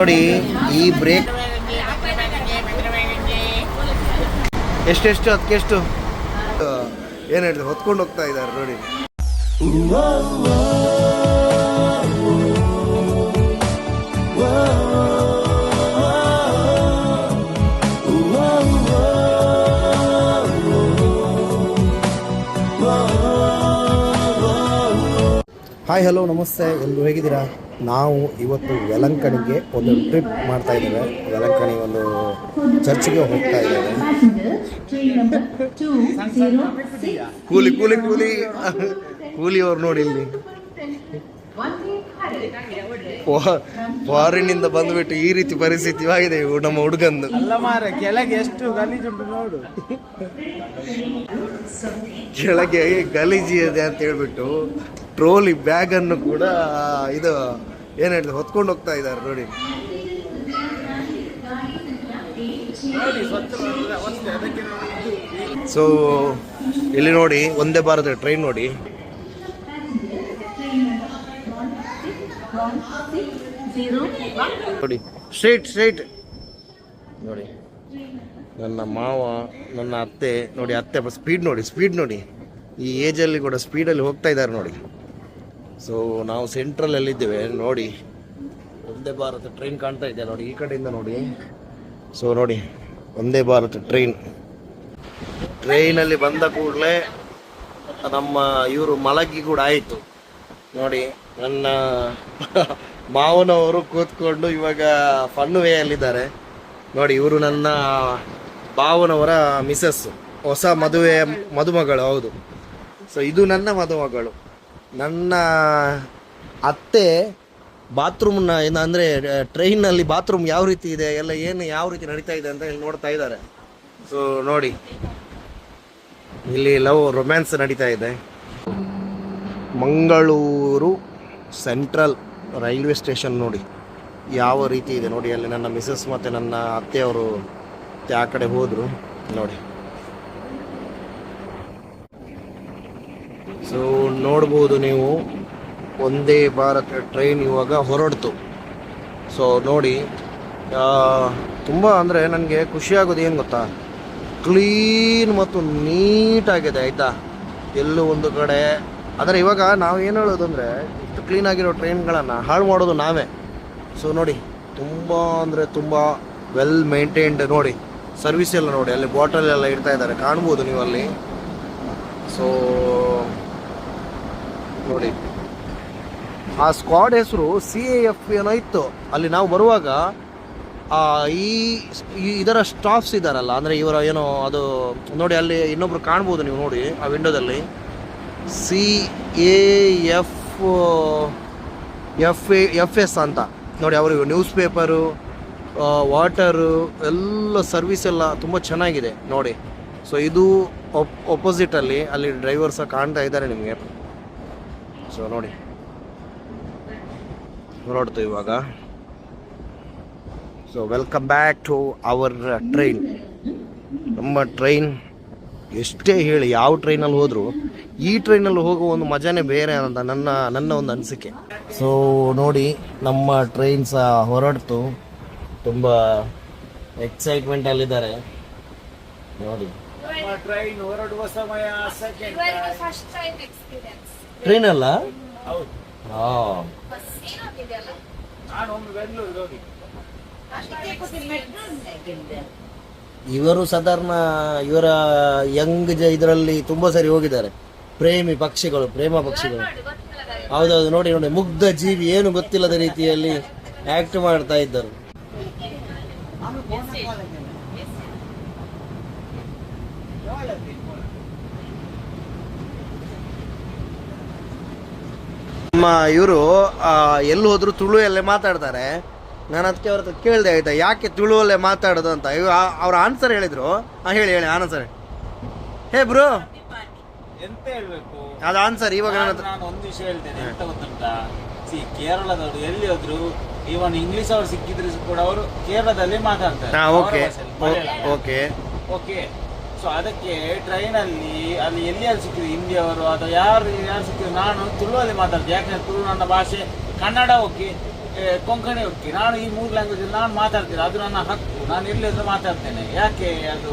ನೋಡಿ ಈ ಬ್ರೇಕ್ ಎಷ್ಟೆಷ್ಟು ಅದಕ್ಕೆಷ್ಟು ಏನು ಹೇಳಿದ್ರು ಹೊತ್ಕೊಂಡು ಹೋಗ್ತಾ ಇದ್ದಾರೆ ನೋಡಿ. ಹಾಯ್ ಹಲೋ ನಮಸ್ತೆ, ಎಲ್ಲರೂ ಹೇಗಿದ್ದೀರಾ? ನಾವು ಇವತ್ತು ವೆಲಂಕಣಿಗೆ ಒಂದು ಟ್ರಿಪ್ ಮಾಡ್ತಾ ಇದ್ದೇವೆ. ವೆಲಂಕಣಿ ಒಂದು ಚರ್ಚ್ಗೆ ಹೋಗ್ತಾ ಇದ್ದೇವೆ. ಕೂಲಿ ಕೂಲಿ ಕೂಲಿ ಕೂಲಿ ಅವ್ರು ನೋಡಿ ಇಲ್ಲಿ ಫಾರಿನಿಂದ ಬಂದ್ಬಿಟ್ಟು ಈ ರೀತಿ ಪರಿಸ್ಥಿತಿ ಆಗಿದೆ ನಮ್ಮ ಹುಡುಗಂದು. ಕೆಳಗೆ ಎಷ್ಟು ಗಲೀಜುಂಟು ನೋಡು, ಕೆಳಗೆ ಗಲೀಜಿದೆ ಅಂತ ಹೇಳ್ಬಿಟ್ಟು ಟ್ರೋಲಿ ಬ್ಯಾಗ್ ಅನ್ನು ಕೂಡ ಇದು ಏನ್ ಹೇಳಿದ್ರು ಹೊತ್ಕೊಂಡು ಹೋಗ್ತಾ ಇದ್ದಾರೆ ನೋಡಿ. ಸೊ ಇಲ್ಲಿ ನೋಡಿ ಒಂದೇ ಭಾರತ ಟ್ರೈನ್ ನೋಡಿ. ನೋಡಿ ಸ್ಟ್ರೈಟ್ ನೋಡಿ, ನನ್ನ ಮಾವ ನನ್ನ ಅತ್ತೆ ನೋಡಿ, ಅತ್ತೆ ಸ್ಪೀಡ್ ನೋಡಿ ಈ ಏಜಲ್ಲಿ ಕೂಡ ಸ್ಪೀಡಲ್ಲಿ ಹೋಗ್ತಾ ಇದ್ದಾರೆ ನೋಡಿ. ಸೊ ನಾವು ಸೆಂಟ್ರಲಲ್ಲಿದ್ದೇವೆ ನೋಡಿ. ಒಂದೇ ಭಾರತ ಟ್ರೈನ್ ಕಾಣ್ತಾ ಇದೆ ನೋಡಿ ಈ ಕಡೆಯಿಂದ ನೋಡಿ. ಸೊ ನೋಡಿ ಒಂದೇ ಭಾರತ ಟ್ರೈನಲ್ಲಿ ಬಂದ ಕೂಡಲೇ ನಮ್ಮ ಇವರು ಮಲಗಿ ಕೂಡ ಆಯಿತು ನೋಡಿ. ನನ್ನ ಮಾವನವರು ಕೂತ್ಕೊಂಡು ಇವಾಗ ಫನ್ ವೇಯಲ್ಲಿದ್ದಾರೆ ನೋಡಿ. ಇವರು ನನ್ನ ಭಾವನವರ ಮಿಸಸ್, ಹೊಸ ಮದುಮಗಳು. ಹೌದು, ಸೊ ಇದು ನನ್ನ ಮದುಮಗಳು. ನನ್ನ ಅತ್ತೆ ಬಾತ್ರೂಮ್ನ ಅಂದರೆ ಟ್ರೈನಲ್ಲಿ ಬಾತ್ರೂಮ್ ಯಾವ ರೀತಿ ಇದೆ ಎಲ್ಲ ಏನು ಯಾವ ರೀತಿ ನಡೀತಾ ಇದೆ ಅಂತ ಇಲ್ಲಿ ನೋಡ್ತಾ ಇದ್ದಾರೆ. ಸೊ ನೋಡಿ ಇಲ್ಲಿ ಲವ್ ರೊಮ್ಯಾನ್ಸ್ ನಡೀತಾ ಇದೆ. ಮಂಗಳೂರು ಸೆಂಟ್ರಲ್ ರೈಲ್ವೆ ಸ್ಟೇಷನ್ ನೋಡಿ ಯಾವ ರೀತಿ ಇದೆ ನೋಡಿ. ಅಲ್ಲಿ ನನ್ನ ಮಿಸಸ್ ಮತ್ತು ನನ್ನ ಅತ್ತೆಯವರು ಆ ಕಡೆ ಹೋದರು ನೋಡಿ. ಸೊ ನೋಡ್ಬೋದು ನೀವು, ಒಂದೇ ಭಾರತ ಟ್ರೈನ್ ಇವಾಗ ಹೊರಡ್ತು. ಸೊ ನೋಡಿ ತುಂಬ ಅಂದರೆ ನನಗೆ ಖುಷಿಯಾಗೋದು ಏನು ಗೊತ್ತಾ, ಕ್ಲೀನ್ ಮತ್ತು ನೀಟಾಗಿದೆ ಆಯಿತಾ, ಎಲ್ಲೂ ಒಂದು ಕಡೆ. ಆದರೆ ಇವಾಗ ನಾವು ಏನು ಹೇಳೋದು ಅಂದರೆ ಇಷ್ಟು ಕ್ಲೀನಾಗಿರೋ ಟ್ರೈನ್ಗಳನ್ನು ಹಾಳು ಮಾಡೋದು ನಾವೇ. ಸೊ ನೋಡಿ ತುಂಬ ಅಂದರೆ ತುಂಬ ವೆಲ್ ಮೇಂಟೈನ್ಡ್ ನೋಡಿ. ಸರ್ವಿಸ್ ಎಲ್ಲ ನೋಡಿ, ಅಲ್ಲಿ ಬಾಟಲ್ ಎಲ್ಲ ಇಡ್ತಾ ಇದ್ದಾರೆ, ಕಾಣ್ಬೋದು ನೀವು ಅಲ್ಲಿ. ಸೊ ನೋಡಿ ಆ ಸ್ಕ್ವಾಡ್ ಹೆಸರು CAF ಏನೋ ಇತ್ತು. ಅಲ್ಲಿ ನಾವು ಬರುವಾಗ ಇದರ ಸ್ಟಾಫ್ಸ್ ಇದ್ದಾರಲ್ಲ, ಅಂದರೆ ಇವರ ಏನೋ ಅದು ನೋಡಿ, ಅಲ್ಲಿ ಇನ್ನೊಬ್ರು ಕಾಣ್ಬೋದು ನೀವು ನೋಡಿ ಆ ವಿಂಡೋದಲ್ಲಿ. CAFS ಅಂತ ನೋಡಿ. ಅವರು ನ್ಯೂಸ್ ಪೇಪರು, ವಾಟರು ಎಲ್ಲ ಸರ್ವಿಸ್ ಎಲ್ಲ ತುಂಬ ಚೆನ್ನಾಗಿದೆ ನೋಡಿ. ಸೊ ಇದು ಒಪೋಸಿಟಲ್ಲಿ ಅಲ್ಲಿ ಡ್ರೈವರ್ಸ ಕಾಣ್ತಾ ಇದ್ದಾರೆ ನಿಮಗೆ. ಸೊ ನೋಡಿ ಹೊರಡ್ತು ಇವಾಗ. So welcome back to our train. ನಮ್ಮ ಟ್ರೈನ್ ಎಷ್ಟೇ ಹೇಳಿ ಯಾವ ಟ್ರೈನಲ್ಲಿ ಹೋದರೂ ಈ ಟ್ರೈನಲ್ಲಿ ಹೋಗುವ ಒಂದು ಮಜಾನೇ ಬೇರೆ ಅಂತ ನನ್ನ ಒಂದು ಅನಿಸಿಕೆ. ಸೊ ನೋಡಿ ನಮ್ಮ ಟ್ರೈನ್ ಸಹ ಹೊರಡ್ತು. ತುಂಬ ಎಕ್ಸೈಟ್ಮೆಂಟಲ್ಲಿದ್ದಾರೆ ನೋಡಿ. ಟ್ರೈನ್ ಹೊರಡುವ ಸಮಯ ಟ್ರೈನ್ ಅಲ್ಲ, ಇವರು ಸಾಧಾರಣ ಇವರ ಯಂಗ್ ಇದರಲ್ಲಿ ತುಂಬ ಸರಿ ಹೋಗಿದ್ದಾರೆ. ಪ್ರೇಮ ಪಕ್ಷಿಗಳು. ಹೌದೌದು ನೋಡಿ ಮುಗ್ಧ ಜೀವಿ, ಏನು ಗೊತ್ತಿಲ್ಲದ ರೀತಿಯಲ್ಲಿ ಆಕ್ಟ್ ಮಾಡ್ತಾ ಇದ್ದರು. ನಮ್ಮ ಇವರು ಎಲ್ಲಿ ಹೋದ್ರು ತುಳುವಲ್ಲೇ ಮಾತಾಡ್ತಾರೆ. ನಾನು ಅದಕ್ಕೆ ಅವ್ರ ಹತ್ರ ಕೇಳಿದೆ ಆಯ್ತಾ ಯಾಕೆ ತುಳುವಲ್ಲೇ ಮಾತಾಡೋದು ಅಂತ. ಅವ್ರ ಆನ್ಸರ್ ಹೇಳಿದ್ರು. ಹೇಳಿ ಆನ್ಸರ್. ಹೇ ಬ್ರೋ ಎಂತ ಹೇಳ್ಬೇಕು ಅದು ಆನ್ಸರ್ ಇವಾಗ ನಾನು ಒಂದು ವಿಷಯ ಹೇಳ್ತೇನೆ. ಎಂತ ಗೊತ್ತುಂಟಾ, ಕೇರಳದವರು ಎಲ್ಲಿ ಹೋದ್ರು ಇವನ್ ಇಂಗ್ಲಿಷ್ ಅವ್ರು ಸಿಕ್ಕಿದ್ರು ಕೂಡ ಅವರು ಕೇರಳದಲ್ಲಿ ಮಾತಾಡ್ತಾರೆ. ಓಕೆ ಸೊ ಅದಕ್ಕೆ ಟ್ರೈನಲ್ಲಿ ಅಲ್ಲಿ ಎಲ್ಲಿಯಾರು ಸಿಕ್ಕಿದ್ರು ಹಿಂದಿಯವರು ಅಥವಾ ಯಾರು ಸಿಕ್ಕಿದ್ರು ನಾನು ತುಳುವಲ್ಲಿ ಮಾತಾಡ್ತೀನಿ. ಯಾಕಂದ್ರೆ ತುಳು ನನ್ನ ಭಾಷೆ, ಕನ್ನಡ ಓಕೆ, ಕೊಂಕಣಿ ಹೋಗ್ತೀನಿ. ನಾನು ಈ 3 ಲ್ಯಾಂಗ್ವೇಜ್ ನಾನು ಮಾತಾಡ್ತೀನಿ, ಅದು ನನ್ನ ಹಕ್ಕು. ನಾನು ಎಲ್ಲಿಂದ ಮಾತಾಡ್ತೇನೆ. ಯಾಕೆ ಅದು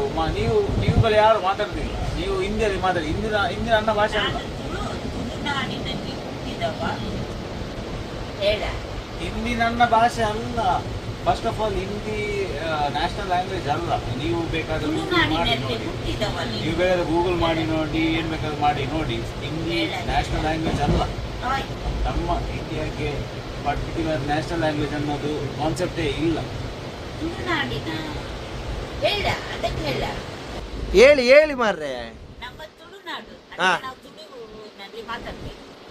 ನೀವುಗಳು ಯಾರು ಮಾತಾಡ್ತಿಲ್ಲ, ನೀವು ಹಿಂದಿಯಲ್ಲಿ ಮಾತಾಡಿ. ಹಿಂದಿನ ನನ್ನ ಭಾಷೆ ಅಲ್ಲ, ಹಿಂದಿ ನನ್ನ ಭಾಷೆ ಅಲ್ಲ. First of all Hindi national language ಅಲ್ಲ. ನೀವು ಬೇಕಾದ್ರೆ ಗೂಗಲ್ ಮಾಡಿ ನೋಡಿ, ಏನ್ ಬೇಕಾದ್ರೂ ಮಾಡಿ ನೋಡಿ. ಹಿಂದಿ ನ್ಯಾಷನಲ್ ಲ್ಯಾಂಗ್ವೇಜ್ ಅಲ್ಲ. ನಮ್ಮ ಇಂಡಿಯಾಗೆ ಪರ್ಟಿಕ್ಯುಲರ್ ನ್ಯಾಷನಲ್ ಲ್ಯಾಂಗ್ವೇಜ್ ಅನ್ನೋದು ಕಾನ್ಸೆಪ್ಟೇ ಇಲ್ಲ. ಹೇಳಿ ಹೇಳಿ ಮಾರ್ರೆ.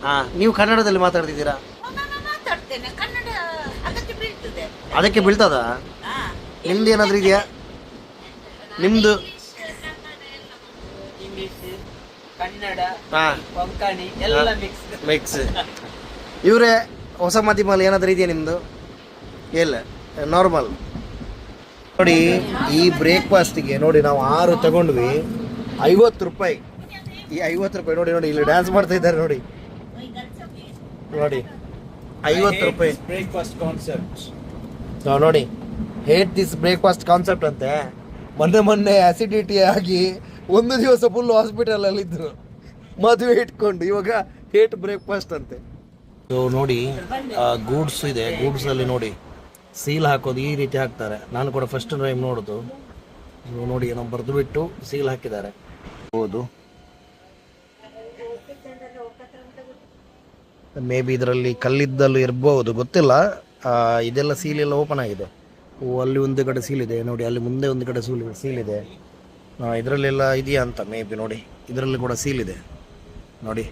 ಹಾ, ನೀವು ಕನ್ನಡದಲ್ಲಿ ಮಾತಾಡ್ತಿದ್ದೀರಾ? ಅದಕ್ಕೆ ಬೀಳ್ತದ? ನಿಮ್ದು ಏನಾದ್ರೂ ಇದೆಯಾ? ನಿಮ್ದು ಇಂಗ್ಲಿಷ್, ಕನ್ನಡ, ಹಾ, ಕೊಂಕಣಿ ಎಲ್ಲ ಮಿಕ್ಸ್. ಇವರೇ ಹೊಸ ಮಾಧ್ಯಮಲ್ಲಿ ಏನಾದ್ರೂ ಇದೆಯಾ ನಿಮ್ದು? ಇಲ್ಲ, ನಾರ್ಮಲ್. ನೋಡಿ, ಈ ಬ್ರೇಕ್ಫಾಸ್ಟಿಗೆ ನೋಡಿ ನಾವು 6 ತಗೊಂಡ್ವಿ, 50 ರೂಪಾಯಿ. ಈ 50 ರೂಪಾಯಿ ನೋಡಿ ನೋಡಿ, ಇಲ್ಲಿ ಡ್ಯಾನ್ಸ್ ಮಾಡ್ತಾ ಇದ್ದಾರೆ ನೋಡಿ ನೋಡಿ, 50 ರೂಪಾಯಿ ಬ್ರೇಕ್ಫಾಸ್ಟ್ ಕಾನ್ಸೆಪ್ಟ್. ನೋಡಿ, ಹೇಟ್ ದಿಸ್ ಬ್ರೇಕ್ಫಾಸ್ಟ್ ಕಾನ್ಸೆಪ್ಟ್ ಅಂತೆ. ಮೊನ್ನೆ ಆಸಿಡಿಟಿ ಆಗಿ 1 ದಿವಸ ಫುಲ್ ಹಾಸ್ಪಿಟಲಲ್ಲಿ ಇದ್ರು, ಮದುವೆ ಇಟ್ಕೊಂಡು. ಇವಾಗ ಹೇಟ್ ಬ್ರೇಕ್ಫಾಸ್ಟ್ ಅಂತೆ. ಸೊ ನೋಡಿ, ಗೂಡ್ಸ್ ಇದೆ. ಗೂಡ್ಸಲ್ಲಿ ನೋಡಿ ಸೀಲ್ ಹಾಕೋದು ಈ ರೀತಿ ಹಾಕ್ತಾರೆ. ನಾನು ಕೂಡ ಫಸ್ಟ್ ಟೈಮ್ ನೋಡೋದು. ನೋಡಿ, ಏನೋ ಬರೆದು ಬಿಟ್ಟು ಸೀಲ್ ಹಾಕಿದ್ದಾರೆ. ಹೌದು, ಮೇ ಬಿ ಇದರಲ್ಲಿ ಕಲ್ಲಿದ್ದಲು ಇರ್ಬೋದು, ಗೊತ್ತಿಲ್ಲ. ಇದೆಲ್ಲ ಸೀಲ್ ಎಲ್ಲ ಓಪನ್ ಆಗಿದೆ. ಅಲ್ಲಿ ಒಂದು ಕಡೆ ಸೀಲ್ ಇದೆ ನೋಡಿ, ಅಲ್ಲಿ ಮುಂದೆ ಒಂದು ಕಡೆ ಸೀಲ್ ಇದೆ. ಇದರಲ್ಲೆಲ್ಲ ಇದೆಯಾ ಅಂತ ಮೇ ಬಿ. ನೋಡಿ, ಇದರಲ್ಲಿ ಕೂಡ ಸೀಲ್ ಇದೆ ನೋಡಿ,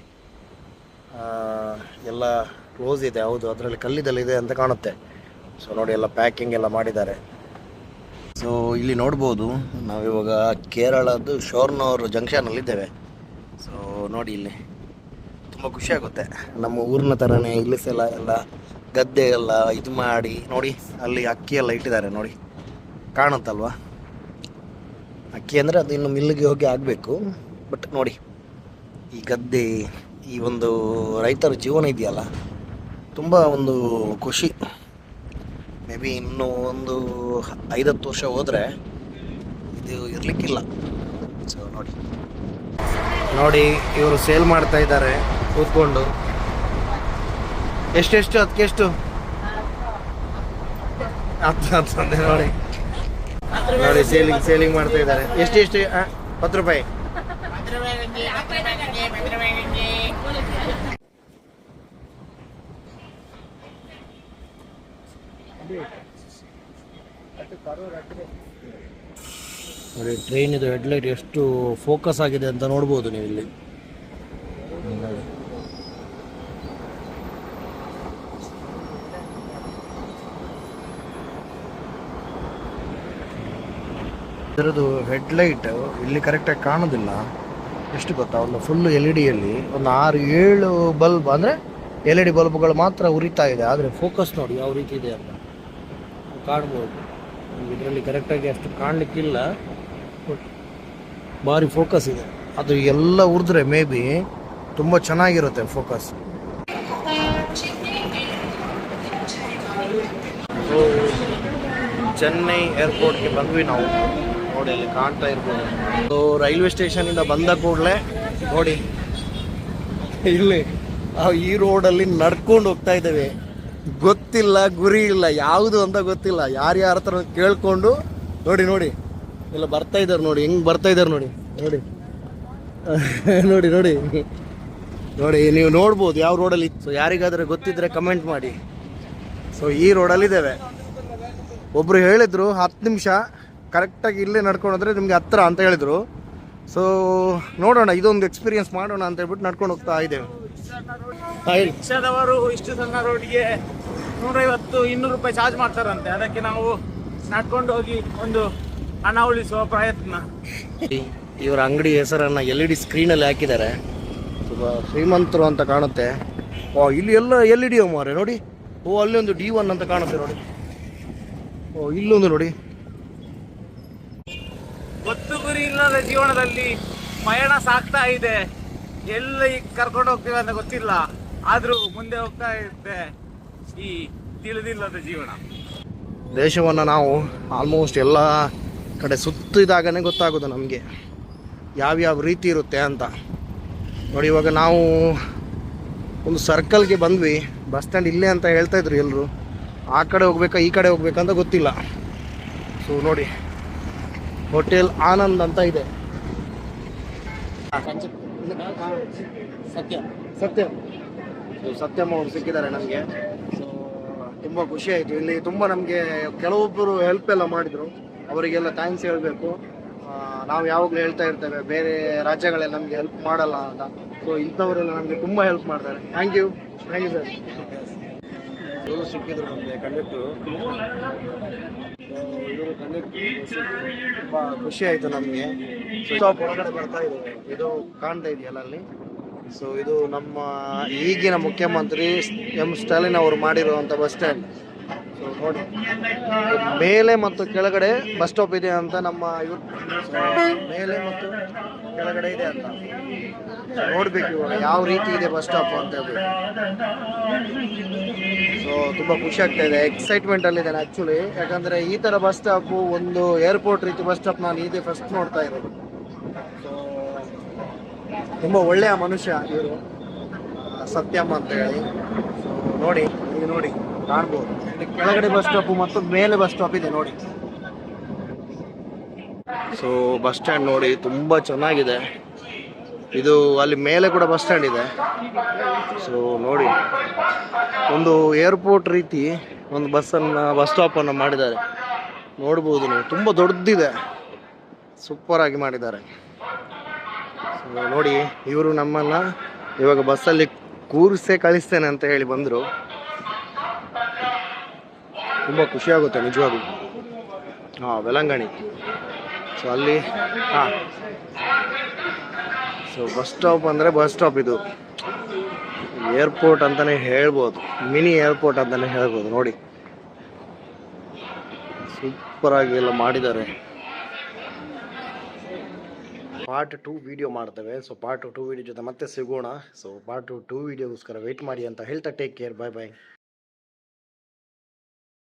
ಎಲ್ಲ ಕ್ಲೋಸ್ ಇದೆ. ಹೌದು, ಅದರಲ್ಲಿ ಕಲ್ಲಿದ್ದಲಿದೆ ಅಂತ ಕಾಣುತ್ತೆ. ಸೊ ನೋಡಿ, ಎಲ್ಲ ಪ್ಯಾಕಿಂಗ್ ಎಲ್ಲ ಮಾಡಿದ್ದಾರೆ. ಸೊ ಇಲ್ಲಿ ನೋಡ್ಬೋದು, ನಾವಿವಾಗ ಕೇರಳದ್ದು ಶೋರ್ನೂರ್ ಜಂಕ್ಷನಲ್ಲಿದ್ದೇವೆ. ಸೊ ನೋಡಿ, ಇಲ್ಲಿ ತುಂಬ ಖುಷಿಯಾಗುತ್ತೆ. ನಮ್ಮ ಊರಿನ ಥರನೇ ಇಲ್ಲಿ ಎಲ್ಲ ಗದ್ದೆ ಎಲ್ಲ ಇದು ಮಾಡಿ ನೋಡಿ, ಅಲ್ಲಿ ಅಕ್ಕಿ ಎಲ್ಲ ಇಟ್ಟಿದ್ದಾರೆ ನೋಡಿ, ಕಾಣುತ್ತಲ್ವಾ? ಅಕ್ಕಿ ಅಂದರೆ ಅದು ಇನ್ನು ಮಿಲ್ಲಿಗೆ ಹೋಗಿ ಆಗಬೇಕು. ಬಟ್ ನೋಡಿ, ಈ ಗದ್ದೆ, ಈ ಒಂದು ರೈತರ ಜೀವನ ಇದೆಯಲ್ಲ, ತುಂಬ ಒಂದು ಖುಷಿ. ಮೇ ಬಿ ಇನ್ನೂ ಒಂದು 5-10 ವರ್ಷ ಹೋದರೆ ಇದು ಇರಲಿಕ್ಕಿಲ್ಲ. ಸೊ ನೋಡಿ, ಇವರು ಸೇಲ್ ಮಾಡ್ತಾ ಇದ್ದಾರೆ ಕೂತ್ಕೊಂಡು. ಎಷ್ಟು ಅದಕ್ಕೆ ಎಷ್ಟು? 10 ನೋಡಿ ನೋಡಿ, ಸೇಲಿಂಗ್ ಮಾಡ್ತಾ ಇದ್ದಾರೆ. ಎಷ್ಟು 10 ರೂಪಾಯಿ. ನೋಡಿ, ಟ್ರೈನ್ ಇದು ಹೆಡ್ಲೈಟ್ ಎಷ್ಟು ಫೋಕಸ್ ಆಗಿದೆ ಅಂತ ನೋಡ್ಬೋದು ನೀವು ಇಲ್ಲಿ. ಇದರದ್ದು ಹೆಡ್ಲೈಟ್ ಇಲ್ಲಿ ಕರೆಕ್ಟಾಗಿ ಕಾಣೋದಿಲ್ಲ. ಎಷ್ಟು ಗೊತ್ತಾ, ಒಂದು ಫುಲ್ಲು LED ಒಂದು 6-7 ಬಲ್ಬ್, ಅಂದರೆ LED ಬಲ್ಬ್ಗಳು ಮಾತ್ರ ಉರಿತಾ ಇದೆ. ಆದರೆ ಫೋಕಸ್ ನೋಡಿ ಯಾವ ರೀತಿ ಇದೆ ಅಂತ ಕಾಣ್ಬೋದು. ಇದರಲ್ಲಿ ಕರೆಕ್ಟಾಗಿ ಅಷ್ಟು ಕಾಣಲಿಕ್ಕಿಲ್ಲ, ಭಾರಿ ಫೋಕಸ್ ಇದೆ. ಅದು ಎಲ್ಲ ಉರಿದ್ರೆ ಮೇ ಬಿ ತುಂಬ ಚೆನ್ನಾಗಿರುತ್ತೆ ಫೋಕಸ್. ಚೆನ್ನೈ ಏರ್ಪೋರ್ಟ್ಗೆ ಬಂದ್ವಿ ನಾವು. ನೋಡಿ, ಅಲ್ಲಿ ಕಾಣ್ತಾ ಇರ್ಬೋದು. ಸೊ ರೈಲ್ವೆ ಸ್ಟೇಷನಿಂದ ಬಂದ ಕೂಡಲೇ ನೋಡಿ, ಇಲ್ಲಿ ಈ ರೋಡಲ್ಲಿ ನಡ್ಕೊಂಡು ಹೋಗ್ತಾ ಇದ್ದೇವೆ. ಗೊತ್ತಿಲ್ಲ, ಗುರಿ ಇಲ್ಲ, ಯಾವುದು ಅಂತ ಗೊತ್ತಿಲ್ಲ. ಯಾರ್ಯಾರ ಹತ್ರ ಕೇಳ್ಕೊಂಡು ನೋಡಿ ಎಲ್ಲ ಬರ್ತಾ ಇದ್ದಾರೆ ನೋಡಿ, ಹೆಂಗೆ ಬರ್ತಾ ಇದ್ದಾರೆ ನೋಡಿ ನೋಡಿ ನೋಡಿ ನೋಡಿ, ನೀವು ನೋಡ್ಬೋದು ಯಾವ ರೋಡಲ್ಲಿ. ಸೊ ಯಾರಿಗಾದ್ರೆ ಗೊತ್ತಿದ್ರೆ ಕಮೆಂಟ್ ಮಾಡಿ. ಸೊ ಈ ರೋಡಲ್ಲಿದ್ದೇವೆ. ಒಬ್ರು ಹೇಳಿದ್ರು 10 ನಿಮಿಷ ಕರೆಕ್ಟಾಗಿ ಇಲ್ಲೇ ನಡ್ಕೊಂಡ್ರೆ ನಿಮಗೆ ಹತ್ರ ಅಂತ ಹೇಳಿದ್ರು. ಸೊ ನೋಡೋಣ, ಇದೊಂದು ಎಕ್ಸ್ಪೀರಿಯನ್ಸ್ ಮಾಡೋಣ ಅಂತ ಹೇಳ್ಬಿಟ್ಟು ನಡ್ಕೊಂಡು ಹೋಗ್ತಾ ಇದ್ದೇವೆ. ರಿಕ್ಷಾದವರು ಇಷ್ಟು ಸಣ್ಣ ರೋಡ್ಗೆ 150-200 ರೂಪಾಯಿ ಚಾರ್ಜ್ ಮಾಡ್ತಾರಂತೆ. ಅದಕ್ಕೆ ನಾವು ನಡ್ಕೊಂಡು ಹೋಗಿ ಒಂದು ಹಣ ಉಳಿಸುವ ಪ್ರಯತ್ನ. ಇವರ ಅಂಗಡಿ ಹೆಸರನ್ನು LED ಸ್ಕ್ರೀನಲ್ಲಿ ಹಾಕಿದ್ದಾರೆ. ತುಂಬ ಶ್ರೀಮಂತರು ಅಂತ ಕಾಣುತ್ತೆ. ಇಲ್ಲಿ ಎಲ್ಲ LED ಮಾರೆ ನೋಡಿ. ಅಲ್ಲಿ ಒಂದು D1 ಅಂತ ಕಾಣುತ್ತೆ ನೋಡಿ. ಇಲ್ಲೊಂದು ನೋಡಿ. ಗೊತ್ತು ಗುರಿ ಇಲ್ಲದ ಜೀವನದಲ್ಲಿ ಪಯಣ ಸಾಗ್ತಾ ಇದೆ. ಎಲ್ಲಿ ಕರ್ಕೊಂಡು ಹೋಗ್ತೀವಿ ಅಂತ ಗೊತ್ತಿಲ್ಲ, ಆದ್ರೂ ಮುಂದೆ ಹೋಗ್ತಾ ಇರುತ್ತೆ. ಈ ತಿಳಿದಿಲ್ಲದ ಜೀವನ. ದೇಶವನ್ನು ನಾವು ಆಲ್ಮೋಸ್ಟ್ ಎಲ್ಲ ಕಡೆ ಸುತ್ತಿದಾಗನೇ ಗೊತ್ತಾಗೋದು ನಮಗೆ ಯಾವ್ಯಾವ ರೀತಿ ಇರುತ್ತೆ ಅಂತ. ನೋಡಿ ಇವಾಗ ನಾವು ಒಂದು ಸರ್ಕಲ್ಗೆ ಬಂದ್ವಿ, ಬಸ್ ಸ್ಟ್ಯಾಂಡ್ ಇಲ್ಲೇ ಅಂತ ಹೇಳ್ತಾಯಿದ್ರು ಎಲ್ಲರೂ. ಆ ಕಡೆ ಹೋಗ್ಬೇಕಾ ಈ ಕಡೆ ಹೋಗ್ಬೇಕಂತ ಗೊತ್ತಿಲ್ಲ. ಸೊ ನೋಡಿ ಹೋಟೆಲ್ ಆನಂದ್ ಅಂತ ಇದೆ. ಸತ್ಯಮ್ಮ ಅವರು ಸಿಕ್ಕಿದ್ದಾರೆ ನಮಗೆ. ಸೊ ತುಂಬ ಖುಷಿ ಆಯಿತು. ಇಲ್ಲಿ ತುಂಬ ನಮಗೆ ಕೆಲವೊಬ್ಬರು ಹೆಲ್ಪ್ ಎಲ್ಲ ಮಾಡಿದರು, ಅವರಿಗೆಲ್ಲ ಥ್ಯಾಂಕ್ಸ್ ಹೇಳಬೇಕು. ನಾವು ಯಾವಾಗಲೂ ಹೇಳ್ತಾ ಇರ್ತೇವೆ ಬೇರೆ ರಾಜ್ಯಗಳೆಲ್ಲ ನಮಗೆ ಹೆಲ್ಪ್ ಮಾಡಲ್ಲ ಅಂತ. ಸೊ ಇಂಥವರೆಲ್ಲ ನಮಗೆ ತುಂಬ ಹೆಲ್ಪ್ ಮಾಡ್ತಾರೆ. Thank you sir. ಇವರು ಸಿಕ್ಕಿದ್ರು ನಮಗೆ ಕಂಡಕ್ಟ್ರು. ಇವರು ಕಂಡಕ್ಟ್ರು ತುಂಬ ಖುಷಿ ಆಯಿತು ನಮಗೆ. ಸ್ಟಾಪ್ ಹೊರಗಡೆ ಬರ್ತಾ ಇದೆ, ಇದು ಕಾಣ್ತಾ ಇದೆಯಲ್ಲ ಅಲ್ಲಿ. ಸೊ ಇದು ನಮ್ಮ ಈಗಿನ ಮುಖ್ಯಮಂತ್ರಿ ಎಂ ಸ್ಟಾಲಿನ್ ಅವರು ಮಾಡಿರುವಂಥ ಬಸ್ ಸ್ಟ್ಯಾಂಡ್. ಸೊ ನೋಡಿ ಮೇಲೆ ಮತ್ತು ಕೆಳಗಡೆ ಬಸ್ ಸ್ಟಾಪ್ ಇದೆ ಅಂತ ನಮ್ಮ ಇವ್ರು ಮೇಲೆ ಮತ್ತು ಕೆಳಗಡೆ ಇದೆ ಅಂತ ನೋಡ್ಬೇಕು ಇವಾಗ ಯಾವ ರೀತಿ ಇದೆ ಬಸ್ ಸ್ಟಾಪ್ ಅಂತ ಹೇಳ್ಬೇಕು. ಸೊ ತುಂಬ ಖುಷಿ ಆಗ್ತಾ ಇದೆ, ಎಕ್ಸೈಟ್ಮೆಂಟ್ ಅಲ್ಲಿ ಇದ್ದೇನೆ ಆ್ಯಕ್ಚುಲಿ. ಯಾಕಂದರೆ ಈ ಥರ ಬಸ್ ಸ್ಟಾಪು ಒಂದು ಏರ್ಪೋರ್ಟ್ ರೀತಿ ಬಸ್ ಸ್ಟಾಪ್ ನಾನು ಇದೇ ಫಸ್ಟ್ ನೋಡ್ತಾ ಇರೋದು. ಸೊ ತುಂಬ ಒಳ್ಳೆಯ ಮನುಷ್ಯ ಇವರು ಸತ್ಯಮ್ಮ ಅಂತ ಹೇಳಿ. ಸೊ ನೋಡಿ ಈಗ ನೋಡಿ ಕಾಣ್ಬೋದು ಕೆಳಗಡೆ ಬಸ್ ಸ್ಟಾಪು ಮತ್ತು ಮೇಲೆ ಬಸ್ ಸ್ಟಾಪ್ ಇದೆ ನೋಡಿ. ಸೊ ಬಸ್ ಸ್ಟ್ಯಾಂಡ್ ನೋಡಿ ತುಂಬ ಚೆನ್ನಾಗಿದೆ. ಇದು ಅಲ್ಲಿ ಮೇಲೆ ಕೂಡ ಬಸ್ ಸ್ಟ್ಯಾಂಡ್ ಇದೆ. ಸೊ ನೋಡಿ ಒಂದು ಏರ್ಪೋರ್ಟ್ ರೀತಿ ಒಂದು ಬಸ್ ಸ್ಟಾಪನ್ನು ಮಾಡಿದ್ದಾರೆ, ನೋಡ್ಬೋದು ನೀವು. ತುಂಬ ದೊಡ್ಡದಿದೆ, ಸೂಪರ್ ಆಗಿ ಮಾಡಿದ್ದಾರೆ. ಸೊ ನೋಡಿ ಇವರು ನಮ್ಮನ್ನು ಇವಾಗ ಬಸ್ಸಲ್ಲಿ ಕೂರಿಸೇ ಕಳಿಸ್ತೇನೆ ಅಂತ ಹೇಳಿ ಬಂದರು. ತುಂಬ ಖುಷಿಯಾಗುತ್ತೆ ನಿಜವಾಗ್ಲೂ. ವೆಲಂಗಣಿ. ಸೊ ಅಲ್ಲಿ ಸೊ ಬಸ್ ಸ್ಟಾಪ್ ಅಂದರೆ ಬಸ್ ಸ್ಟಾಪ್, ಇದು ಏರ್ಪೋರ್ಟ್ ಅಂತಲೇ ಹೇಳ್ಬೋದು, ಮಿನಿ ಏರ್ಪೋರ್ಟ್ ಅಂತಲೇ ಹೇಳ್ಬೋದು. ನೋಡಿ ಸೂಪರಾಗಿ ಎಲ್ಲ ಮಾಡಿದ್ದಾರೆ. ಪಾರ್ಟ್ 2 ವಿಡಿಯೋ ಮಾಡ್ತೇವೆ. ಸೊ ಪಾರ್ಟ್ 2 ವಿಡಿಯೋ ಜೊತೆ ಮತ್ತೆ ಸಿಗೋಣ. ಸೊ ಪಾರ್ಟ್ 2 ವಿಡಿಯೋಗೋಸ್ಕರ ವೆಯ್ಟ್ ಮಾಡಿ ಅಂತ ಹೇಳ್ತಾ ಟೇಕ್ ಕೇರ್, ಬಾಯ್ ಬಾಯ್.